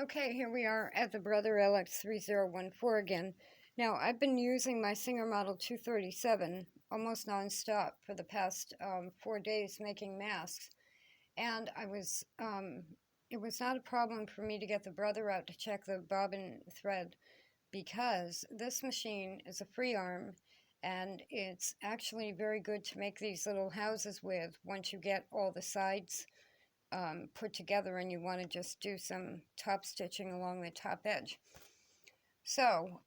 Okay, here we are at the Brother LX3014 again. Now, I've been using my Singer Model 237 almost non-stop for the past 4 days making masks, and it was not a problem for me to get the Brother out to check the bobbin thread because this machine is a free arm and it's actually very good to make these little houses with once you get all the sides put together and you want to just do some top stitching along the top edge. So,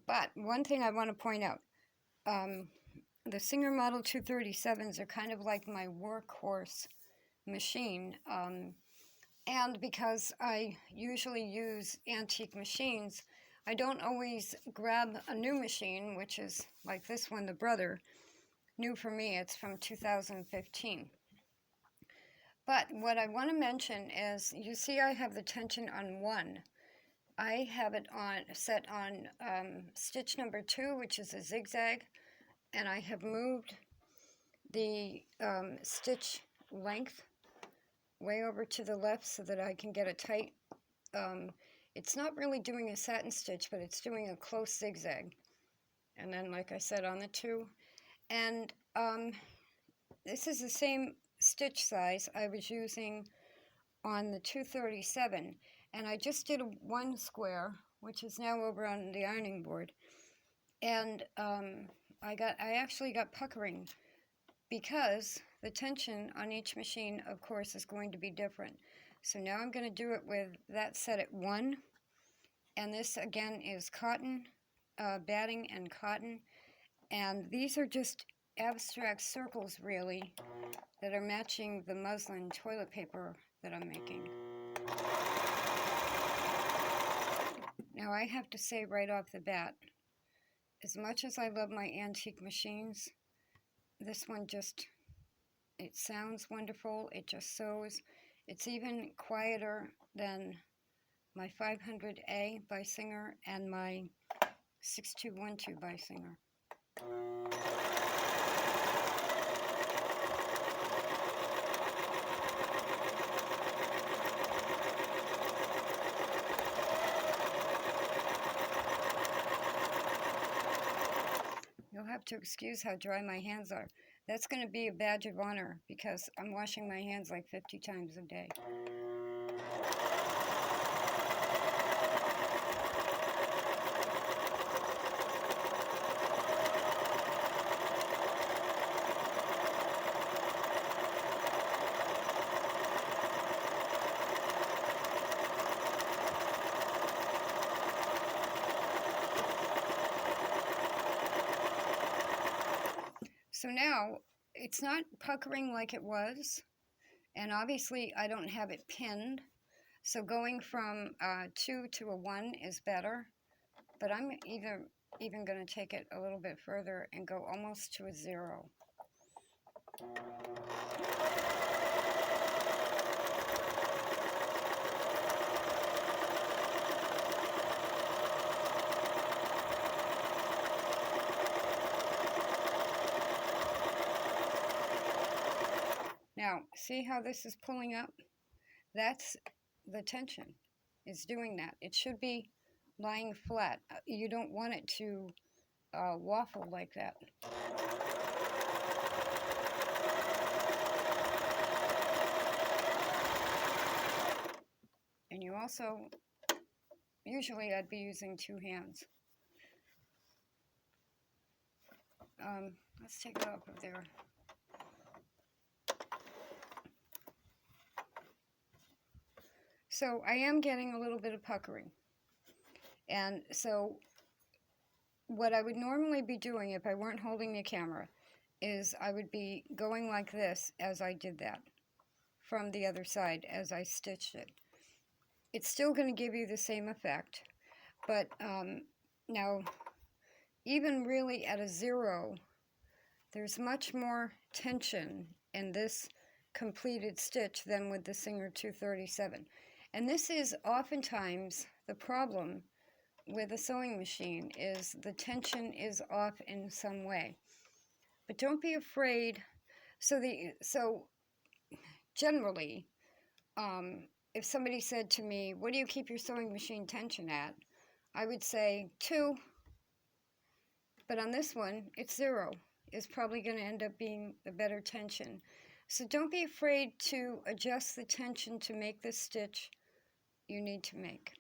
but one thing I want to point out, the Singer Model 237s are kind of like my workhorse machine, and because I usually use antique machines, I don't always grab a new machine, which is like this one, the Brother. New for me, it's from 2015. But what I want to mention is, you see I have the tension on 1. I have it set on stitch number 2, which is a zigzag, and I have moved the stitch length way over to the left so that I can get a tight, it's not really doing a satin stitch, but it's doing a close zigzag. And then, like I said, on the 2. And this is the same stitch size I was using on the 237, and I just did a 1 square, which is now over on the ironing board, and I actually got puckering because the tension on each machine, of course, is going to be different. So now I'm going to do it with that set at 1, and this again is cotton, batting and cotton, and these are just abstract circles really that are matching the muslin toilet paper that I'm making. Now I have to say right off the bat, as much as I love my antique machines, this one just, it sounds wonderful, it just sews. It's even quieter than my 500A by Singer and my 6212 by Singer. You'll have to excuse how dry my hands are. That's going to be a badge of honor because I'm washing my hands like 50 times a day. So now, it's not puckering like it was, and obviously I don't have it pinned, so going from 2 to a 1 is better, but I'm even going to take it a little bit further and go almost to a 0. Now, see how this is pulling up? That's the tension. It's doing that. It should be lying flat. You don't want it to waffle like that. And you also, usually I'd be using 2 hands. Let's take it off of there. So I am getting a little bit of puckering. And so what I would normally be doing if I weren't holding the camera is I would be going like this as I did that from the other side as I stitched it. It's still going to give you the same effect, but now even really at a 0, there's much more tension in this completed stitch than with the Singer 237. And this is oftentimes the problem with a sewing machine, is the tension is off in some way. But don't be afraid. So generally, if somebody said to me, what do you keep your sewing machine tension at? I would say 2, but on this one, it's 0. It's probably going to end up being the better tension. So don't be afraid to adjust the tension to make the stitch you need to make.